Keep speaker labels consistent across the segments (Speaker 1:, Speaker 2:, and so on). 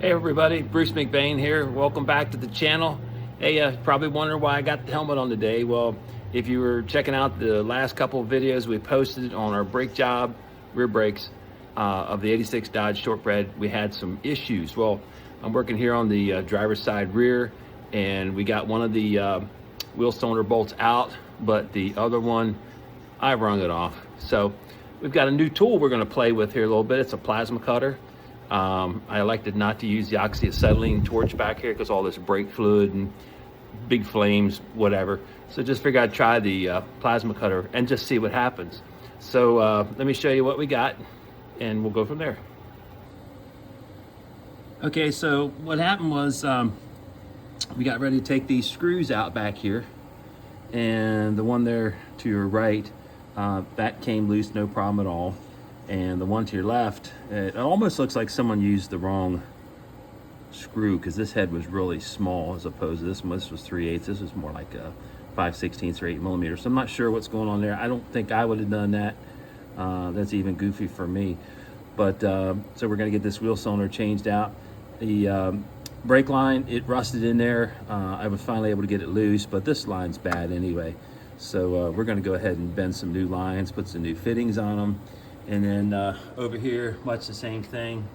Speaker 1: Hey everybody, Bruce McBain here. Welcome back to the channel. Hey, probably wondering why I got the helmet on today. Well, if you were checking out the last couple of videos we posted on our brake job, rear brakes of the 86 Dodge Shortbread, we had some issues. Well, I'm working here on the driver's side rear, and we got one of the wheel cylinder bolts out, but the other one, I wrung it off. So we've got a new tool we're gonna play with here a little bit. It's a plasma cutter. I elected not to use the oxyacetylene torch back here because all this brake fluid and big flames, whatever. So just figured I'd try the plasma cutter and just see what happens. So let me show you what we got and we'll go from there. Okay, so what happened was we got ready to take these screws out back here, and the one there to your right, that came loose, no problem at all. And the one to your left, it almost looks like someone used the wrong screw because this head was really small as opposed to this one. This was 3/8. This was more like a 5/16 or 8mm. So I'm not sure what's going on there. I don't think I would have done that. That's even goofy for me. But so we're gonna get this wheel cylinder changed out. The brake line, it rusted in there. I was finally able to get it loose, but this line's bad anyway. So we're gonna go ahead and bend some new lines, put some new fittings on them. And then over here, much the same thing.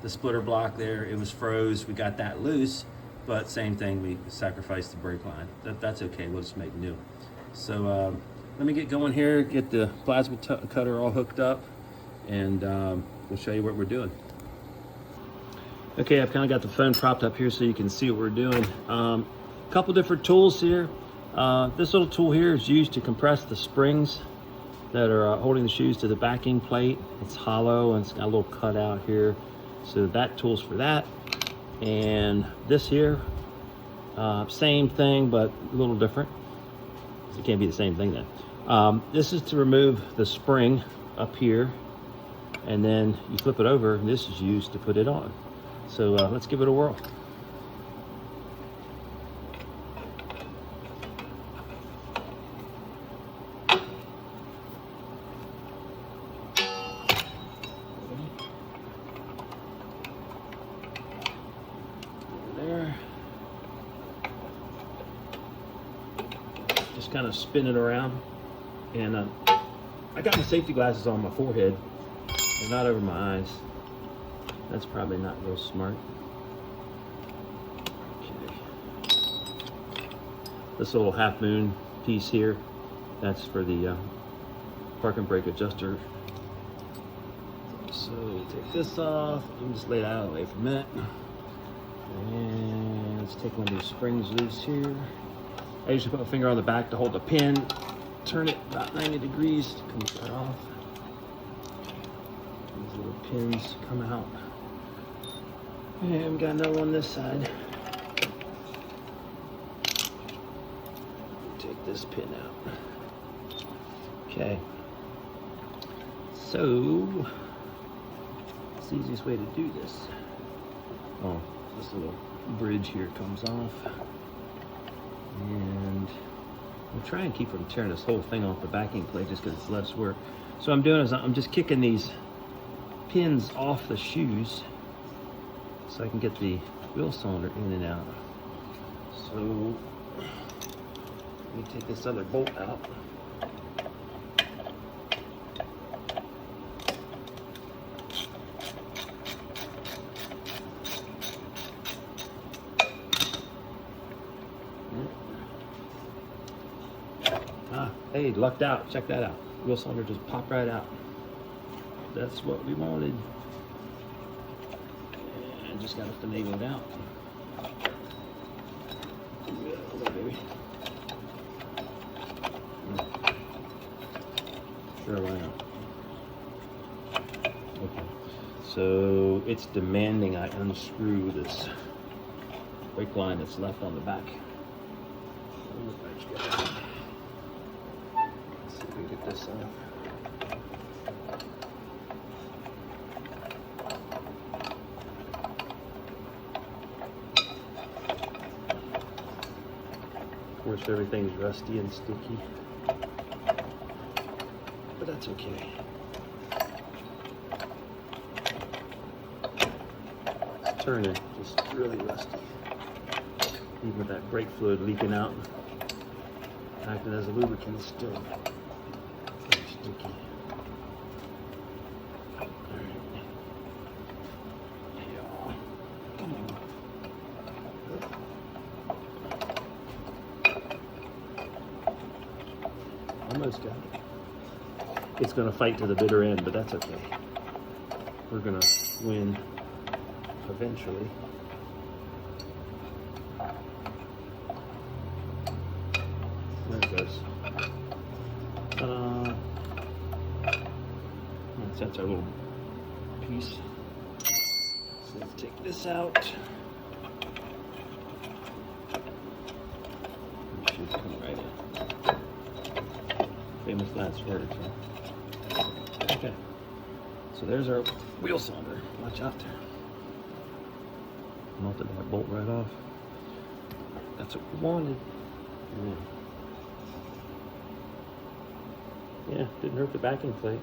Speaker 1: The splitter block there, it was froze. We got that loose, but same thing, we sacrificed the brake line. That's okay, we'll just make new. So let me get going here, get the plasma cutter all hooked up, and we'll show you what we're doing. Okay, I've kind of got the phone propped up here so you can see what we're doing. A couple different tools here. This little tool here is used to compress the springs that are holding the shoes to the backing plate. It's hollow and it's got a little cut out here. So that tool's for that. And this here, same thing, but a little different. It can't be the same thing then. This is to remove the spring up here, and then you flip it over, and this is used to put it on. So let's give it a whirl. There. Just kind of spin it around, and I got my safety glasses on my forehead and not over my eyes. That's probably not real smart. Okay. This little half moon piece here, that's for the parking brake adjuster. So you take this off, you can just lay it out of the way for a minute. And let's take one of these springs loose here. I usually put my finger on the back to hold the pin, turn it about 90 degrees to come right off. These little pins come out. And we got another one this side. Take this pin out. Okay. So, it's the easiest way to do this. Oh. This little bridge here comes off, and I'm trying to keep from tearing this whole thing off the backing plate just because it's less work. So what I'm doing is I'm just kicking these pins off the shoes so I can get the wheel cylinder in and out. So let me take this other bolt out. Hey, lucked out. Check that out. Wheel cylinder just popped right out. That's what we wanted. And just got to finagle it out. Yeah, baby. Sure, why not? Okay. So it's demanding I unscrew this brake line that's left on the back. Get this off. Of course, everything's rusty and sticky, but that's okay. turning, just really rusty. Even with that brake fluid leaking out, acting as a lubricant, it's still very sticky. Almost got it. It's going to fight to the bitter end, but that's okay. We're going to win eventually. There it goes. That's our little piece. So let's take this out. It should come right in. Famous last words. Huh? Okay. So there's our wheel cylinder. Watch out there. Melted that bolt right off. That's what we wanted. Yeah, didn't hurt the backing plate.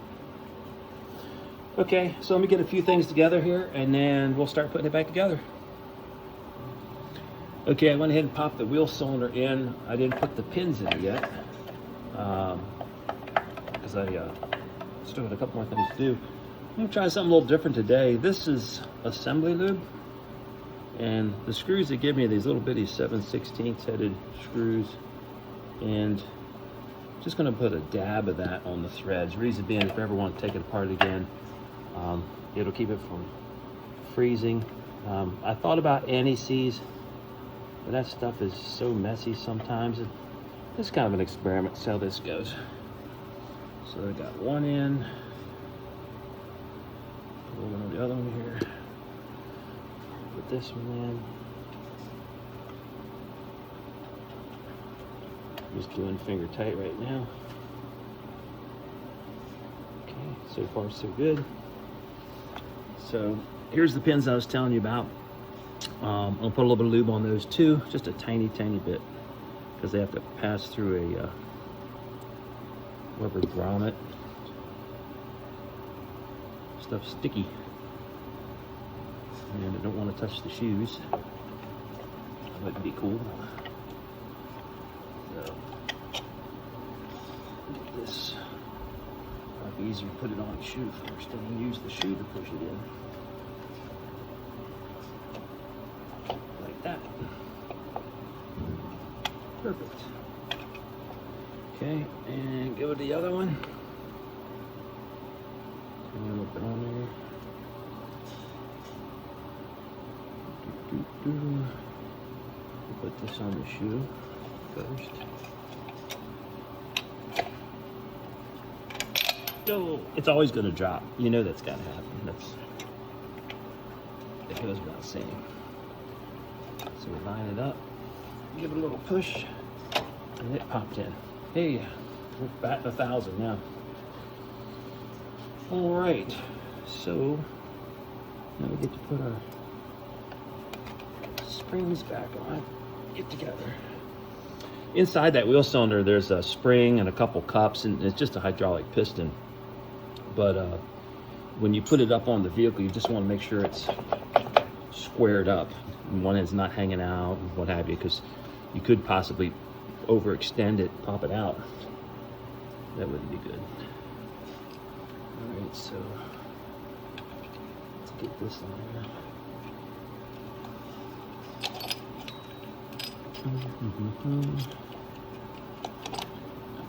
Speaker 1: Okay, so let me get a few things together here and then we'll start putting it back together. Okay, I went ahead and popped the wheel cylinder in. I didn't put the pins in it yet because I still got a couple more things to do. I'm gonna try something a little different today. This is assembly lube, and the screws they give me are these little bitty 7/16 headed screws, and just gonna put a dab of that on the threads. Reason being, if I ever want to take it apart again, it'll keep it from freezing. I thought about anti-seize, but that stuff is so messy sometimes. It's kind of an experiment, see how this goes. So I got one in, put one on the other one here, put this one in. Just doing finger tight right now. Okay, so far so good. So here's the pins I was telling you about. I'm gonna put a little bit of lube on those too, just a tiny bit, because they have to pass through a rubber grommet. Stuff's sticky, and I don't want to touch the shoes. That would be cool. So get this. Might be easier to put it on the shoe first, and then use the shoe to push it in. Like that. Perfect. Okay, and go to the other one. Turn a little bit on there. Put this on the shoe first. Oh, it's always going to drop. You know that's got to happen. It goes without saying. So we line it up, give it a little push, and it popped in. Hey, we're batting 1,000 now. All right, so now we get to put our springs back on. Get together. Inside that wheel cylinder, there's a spring and a couple cups, and it's just a hydraulic piston. But when you put it up on the vehicle, you just want to make sure it's squared up. And one end's not hanging out, and what have you, because you could possibly overextend it, pop it out. That wouldn't be good. All right, so let's get this on there.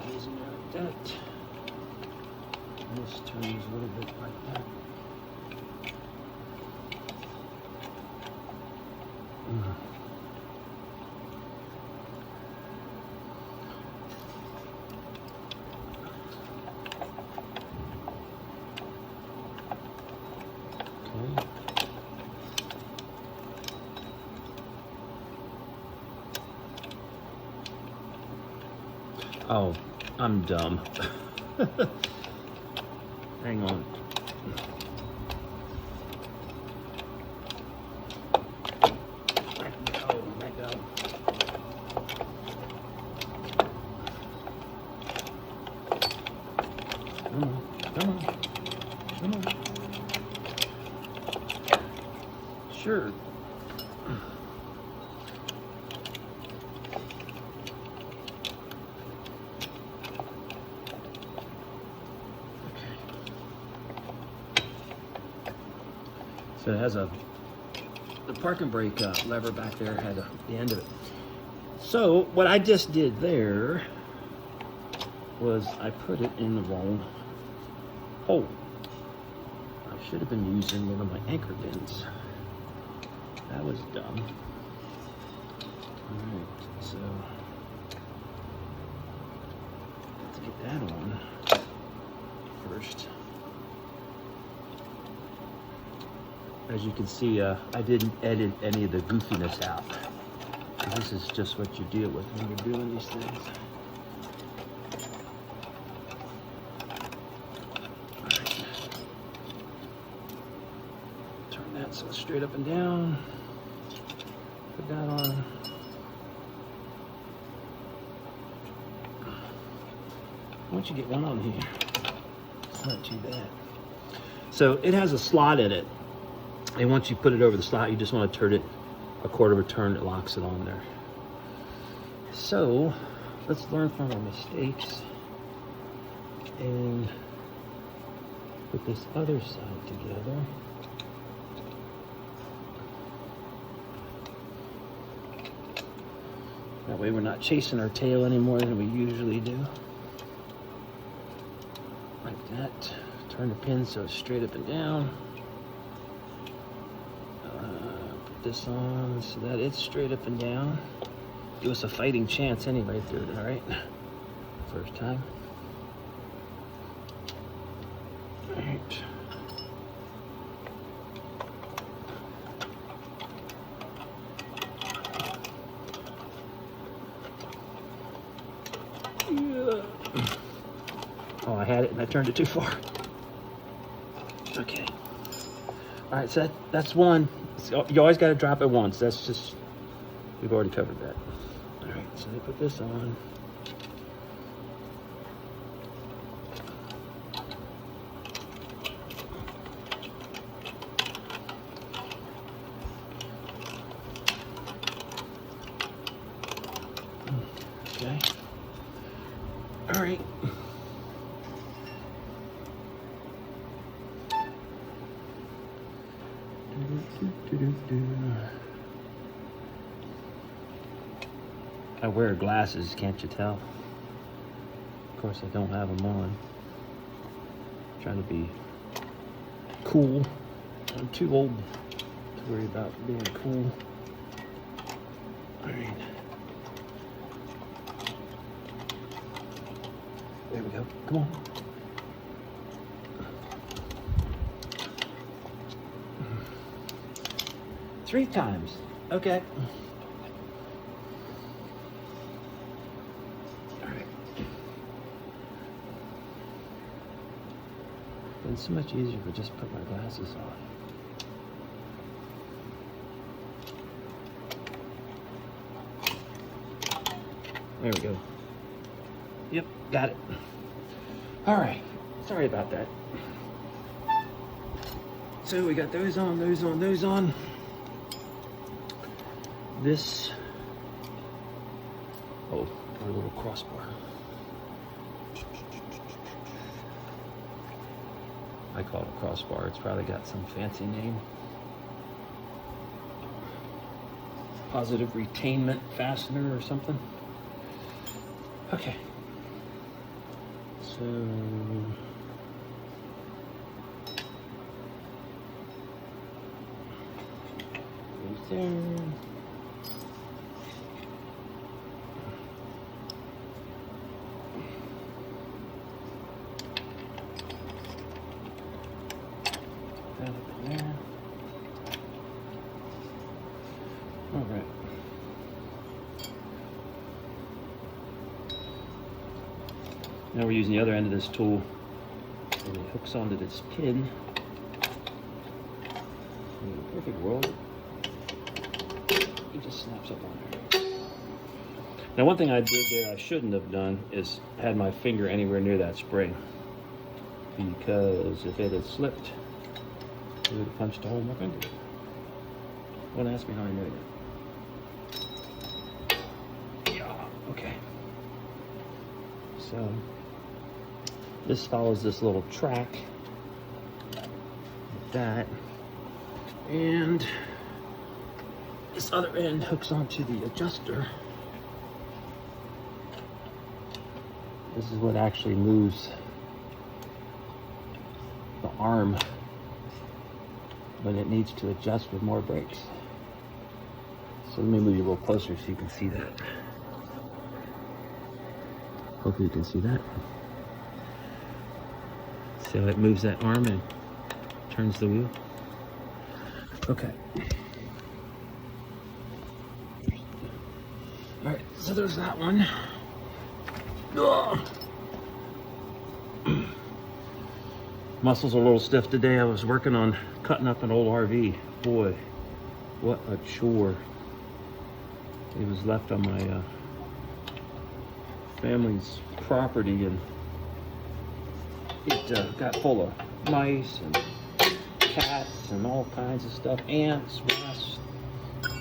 Speaker 1: Amazing like that. This turns a little bit like that. Okay. Oh, I'm dumb. Hang on. Let go. Come on. Sure. So it has the parking brake lever back there had the end of it. So what I just did there was I put it in the wrong hole. I should have been using one of my anchor pins. That was dumb. Alright, so let's get that on first. As you can see, I didn't edit any of the goofiness out. This is just what you deal with when you're doing these things. All right. Turn that so it's straight up and down. Put that on. Once you get one on here, it's not too bad. So it has a slot in it. And once you put it over the slot, you just want to turn it a quarter of a turn, it locks it on there. So let's learn from our mistakes and put this other side together. That way we're not chasing our tail any more than we usually do. Like that. Turn the pin so it's straight up and down. This on so that it's straight up and down. Give us a fighting chance anyway through it, all right? First time. All right. Yeah. Oh, I had it and I turned it too far. Okay. All right, so that's one. So you always got to drop it once. That's just, we've already covered that. All right, so I put this on. Okay. All right. I wear glasses, can't you tell? Of course, I don't have them on. I'm trying to be cool. I'm too old to worry about being cool. All right. There we go. Come on. Three times. Okay. All right. It's so much easier if I just put my glasses on. There we go. Yep, got it. All right. Sorry about that. So we got those on, those on, those on. This, oh, our little crossbar. I call it a crossbar. It's probably got some fancy name. Positive retainment fastener or something. Okay. So, right there. That up in there. All right. Now we're using the other end of this tool, and it hooks onto this pin. In a perfect world, it just snaps up on there. Now, one thing I did there I shouldn't have done is had my finger anywhere near that spring, because if it had slipped, it would have punched a hole in my finger. Don't ask me how I know that. Yeah, okay. So this follows this little track like that, and this other end hooks onto the adjuster. This is what actually moves the arm when it needs to adjust with more brakes. So let me move you a little closer so you can see that. Hopefully you can see that. See how it moves that arm and turns the wheel? Okay. All right, so there's that one. Ugh. Muscles are a little stiff today. I was working on cutting up an old RV. Boy, what a chore. It was left on my family's property, and it got full of mice and cats and all kinds of stuff, ants, wasps,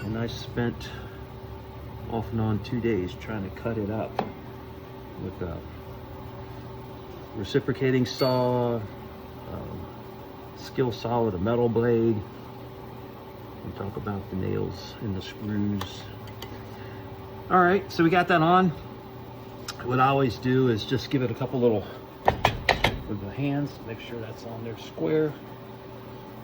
Speaker 1: and I spent off and on 2 days trying to cut it up with a reciprocating saw, skill saw with a metal blade. We talk about the nails and the screws. All right, so we got that on. What I always do is just give it a couple little with the hands, make sure that's on there square.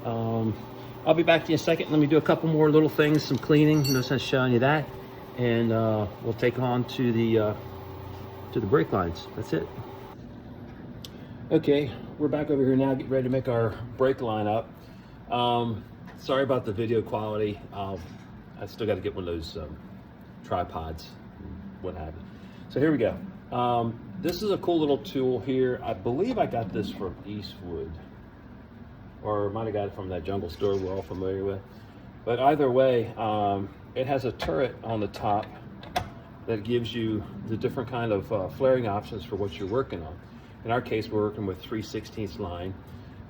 Speaker 1: I'll be back to you in a second. Let me do a couple more little things, some cleaning. No sense showing you that, and we'll take on to the brake lines. That's it. Okay, we're back over here now, getting ready to make our brake line up. Sorry about the video quality. I still got to get one of those tripods, what have you. So here we go. This is a cool little tool here. I believe I got this from Eastwood, or might have got it from that jungle store we're all familiar with. But either way, it has a turret on the top that gives you the different kind of flaring options for what you're working on. In our case, we're working with 3/16 line,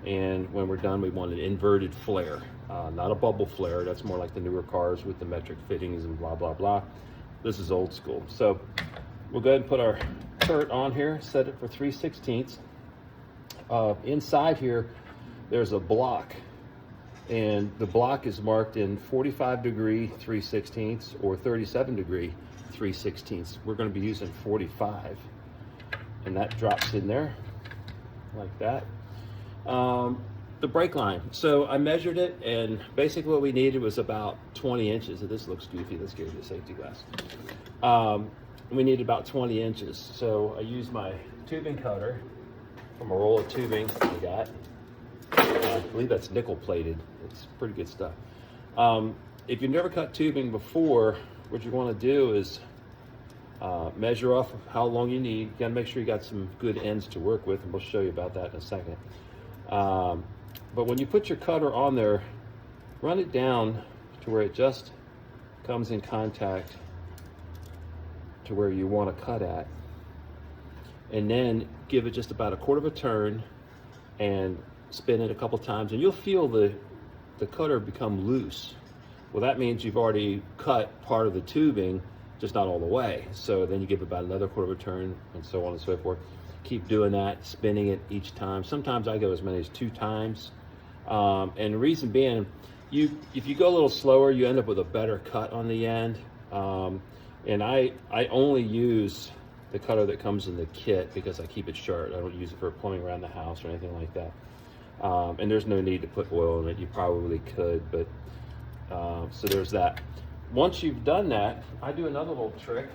Speaker 1: and when we're done, we want an inverted flare, not a bubble flare. That's more like the newer cars with the metric fittings and blah, blah, blah. This is old school. So we'll go ahead and put our turret on here, set it for 3/16. Inside here, there's a block, and the block is marked in 45° 3/16 or 37° 3/16. We're going to be using 45, and that drops in there like that. The brake line. So I measured it, and basically what we needed was about 20 inches. This looks goofy. Let's give you the safety glass. We needed about 20 inches. So I used my tubing cutter from a roll of tubing I got. I believe that's nickel plated. It's pretty good stuff. If you've never cut tubing before, what you want to do is measure off how long you need. You got to make sure you got some good ends to work with, and we'll show you about that in a second. But when you put your cutter on there, run it down to where it just comes in contact to where you want to cut at, and then give it just about a quarter of a turn and spin it a couple times, and you'll feel the cutter become loose. Well, that means you've already cut part of the tubing, just not all the way. So then you give about another quarter of a turn, and so on and so forth. Keep doing that, spinning it each time. Sometimes I go as many as 2 times. And the reason being, if you go a little slower, you end up with a better cut on the end. And I only use the cutter that comes in the kit because I keep it short. I don't use it for plumbing around the house or anything like that. And there's no need to put oil in it. You probably could, but so there's that. Once you've done that, I do another little trick.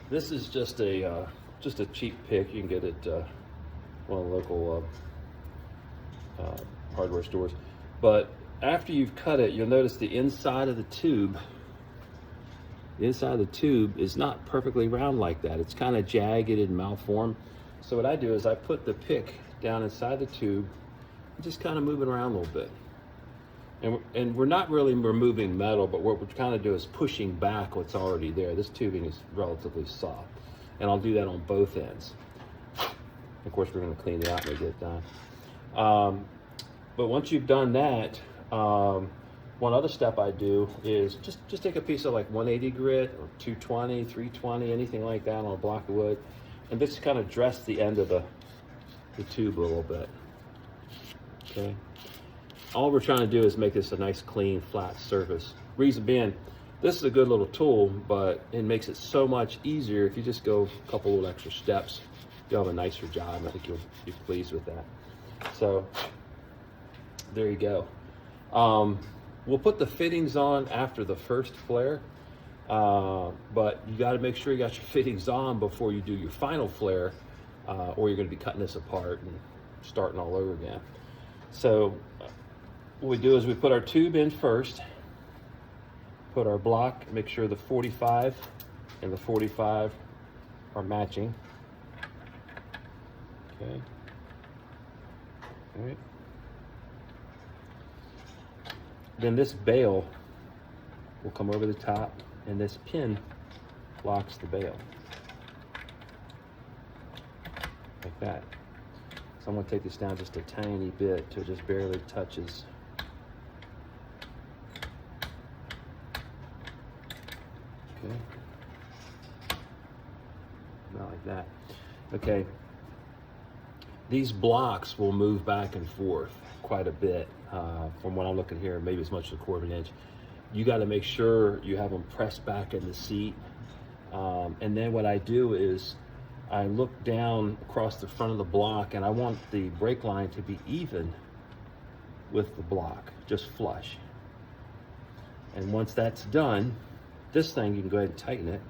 Speaker 1: This is just a cheap pick. You can get it one of the local hardware stores. But after you've cut it, you'll notice the inside of the tube. The inside of the tube is not perfectly round like that. It's kind of jagged and malformed. So what I do is I put the pick down inside the tube and just kind of move it around a little bit. And we're not really removing metal, but what we're trying to do is pushing back what's already there. This tubing is relatively soft, and I'll do that on both ends. Of course, we're going to clean it out when we get done. But once you've done that, One other step I do is just take a piece of like 180 grit or 220, 320, anything like that on a block of wood, and just kind of dress the end of the tube a little bit. Okay. All we're trying to do is make this a nice, clean, flat surface. Reason being, this is a good little tool, but it makes it so much easier if you just go a couple little extra steps. You'll have a nicer job. I think you'll be pleased with that. So there you go. We'll put the fittings on after the first flare, but you got to make sure you got your fittings on before you do your final flare, or you're going to be cutting this apart and starting all over again. So what we do is we put our tube in first, put our block, make sure the 45 and the 45 are matching. Okay. All right. Then this bail will come over the top, and this pin locks the bail. Like that. So I'm going to take this down just a tiny bit till it just barely touches. Okay. About like that. Okay. These blocks will move back and forth quite a bit. From what I'm looking here, maybe as much as a quarter of an inch. You got to make sure you have them pressed back in the seat. And then what I do is I look down across the front of the block, and I want the brake line to be even with the block, just flush. And once that's done, this thing, you can go ahead and tighten it.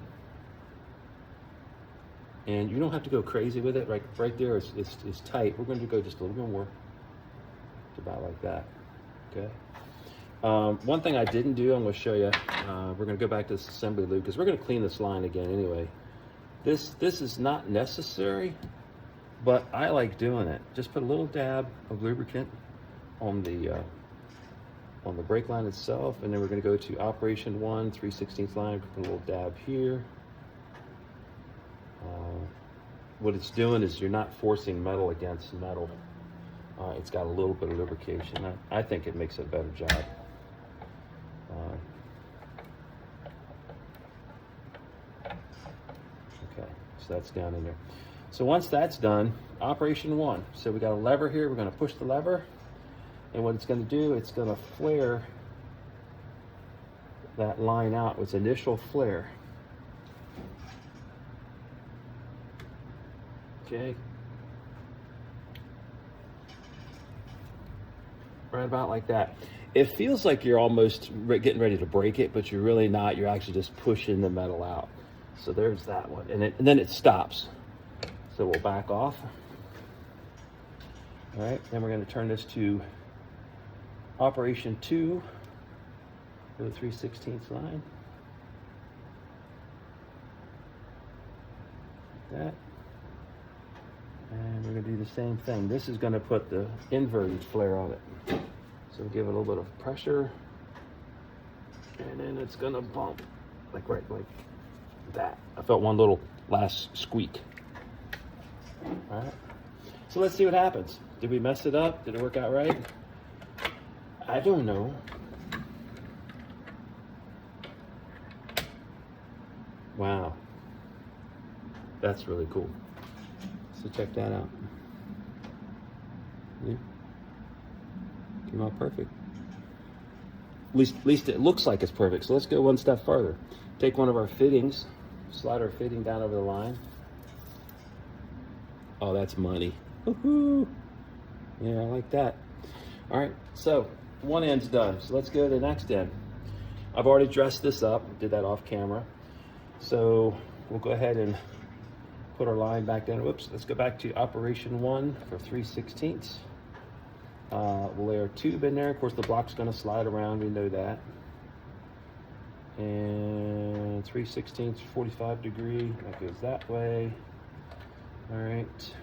Speaker 1: And you don't have to go crazy with it. Right there, it's tight. We're going to go just a little bit more. It's about like that. Okay. One thing I didn't do, I'm going to show you. We're going to go back to this assembly loop because we're going to clean this line again anyway. This is not necessary, but I like doing it. Just put a little dab of lubricant on the brake line itself, and then we're going to go to operation 1, 3/16 line. Put a little dab here. What it's doing is you're not forcing metal against metal. It's got a little bit of lubrication. I think it makes a better job. Okay, so that's down in there. So once that's done, operation 1. So we got a lever here. We're going to push the lever, and what it's going to do, it's going to flare that line out with its initial flare. Okay. Right about like that. It feels like you're almost getting ready to break it, but you're really not. You're actually just pushing the metal out. So there's that one. And then it stops. So we'll back off. All right, then we're going to turn this to operation 2 for the 3/16 line. Like that. And we're going to do the same thing. This is going to put the inverted flare on it. So give it a little bit of pressure. And then it's going to bump like right like that. I felt one little last squeak. All right. So let's see what happens. Did we mess it up? Did it work out right? I don't know. Wow. That's really cool. So check that out. Yeah. Came out perfect. At least it looks like it's perfect. So let's go one step further. Take one of our fittings, slide our fitting down over the line. Oh, that's money. Woohoo! Yeah, I like that. All right, so one end's done. So let's go to the next end. I've already dressed this up, did that off camera. So we'll go ahead and put our line back down. Whoops, let's go back to operation 1 for 3/16. We'll lay our tube in there. Of course, the block's gonna slide around, we know that. And 3/16, 45 degree, that goes that way. All right,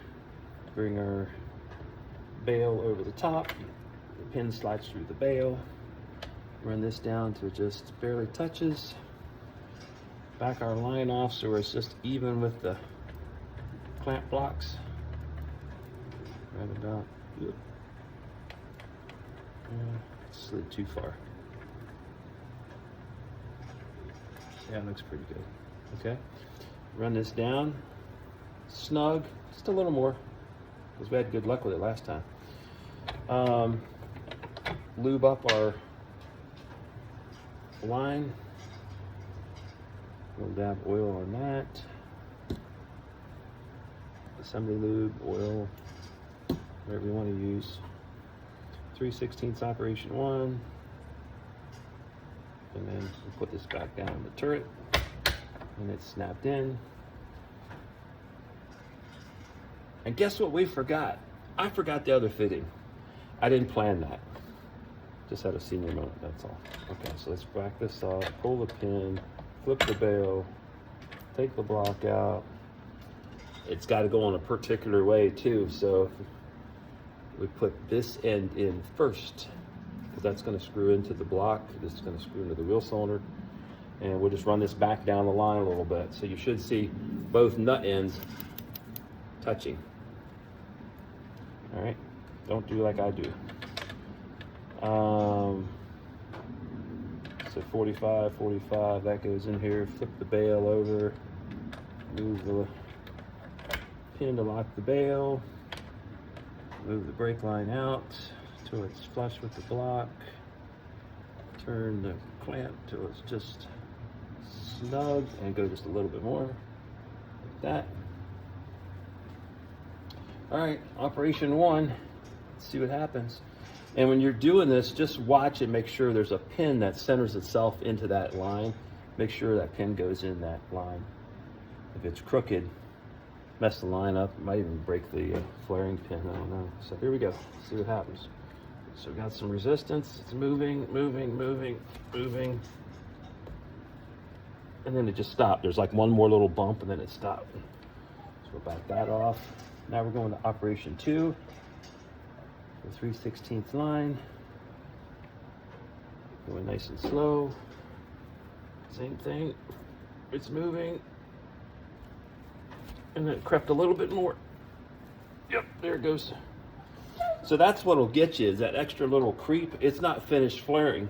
Speaker 1: bring our bail over the top. The pin slides through the bail. Run this down till it just barely touches. Back our line off so it's just even with the clamp blocks. Right about. slid too far. Yeah, it looks pretty good. Okay, run this down, snug, just a little more, because we had good luck with it last time. Lube up our line. We'll dab oil on that. Assembly lube, oil, whatever you want to use. 3/16 operation 1. And then we'll put this back down in the turret. And it's snapped in. And guess what we forgot? I forgot the other fitting. I didn't plan that. Just had a senior moment, that's all. Okay, so let's back this off, pull the pin, flip the bail, take the block out. It's got to go in a particular way too, so we put this end in first, because that's going to screw into the block. This is going to screw into the wheel cylinder. And we'll just run this back down the line a little bit. So you should see both nut ends touching. All right, don't do like I do. So 45, 45, that goes in here. Flip the bail over, move the pin to lock the bail, move the brake line out till it's flush with the block, turn the clamp till it's just snug, and go just a little bit more like that. All right, operation 1. Let's see what happens. And when you're doing this, just watch and make sure there's a pin that centers itself into that line. Make sure that pin goes in that line. If it's crooked, mess the line up. It might even break the flaring pin, I don't know. So here we go, let's see what happens. So we got some resistance, it's moving, moving, moving, moving. And then it just stopped. There's like one more little bump and then it stopped. So we'll back that off. Now we're going to operation 2. The 3/16 line. Going nice and slow. Same thing. It's moving. And then it crept a little bit more. Yep, there it goes. So that's what'll get you, is that extra little creep. It's not finished flaring.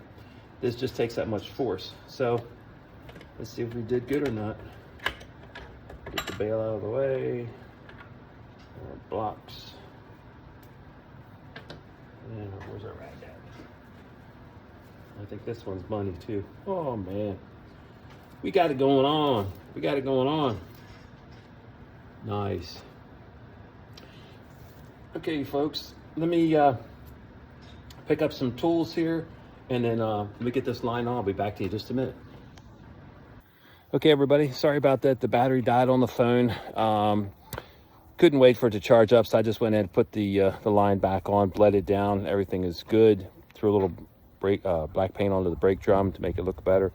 Speaker 1: This just takes that much force. So let's see if we did good or not. Get the bail out of the way. Our blocks. And where's our rag at? I think this one's bunny too. Oh man. We got it going on. We got it going on. Nice. Okay, folks, let me pick up some tools here, and then let me get this line on. I'll be back to you in just a minute. Okay, everybody, sorry about that. The battery died on the phone. Couldn't wait for it to charge up, so I just went in and put the line back on, bled it down. Everything is good. Threw a little black paint onto the brake drum to make it look better.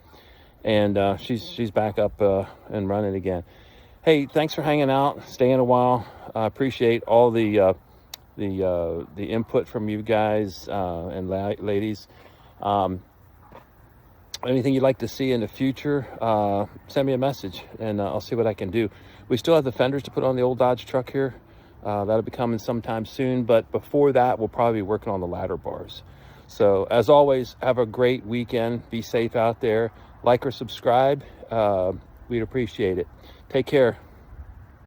Speaker 1: And she's back up and running again. Hey, thanks for hanging out, staying a while. I appreciate all the input from you guys and ladies. Anything you'd like to see in the future, send me a message and I'll see what I can do. We still have the fenders to put on the old Dodge truck here. That'll be coming sometime soon, but before that, we'll probably be working on the ladder bars. So as always, have a great weekend. Be safe out there. Like or subscribe. We'd appreciate it. Take care.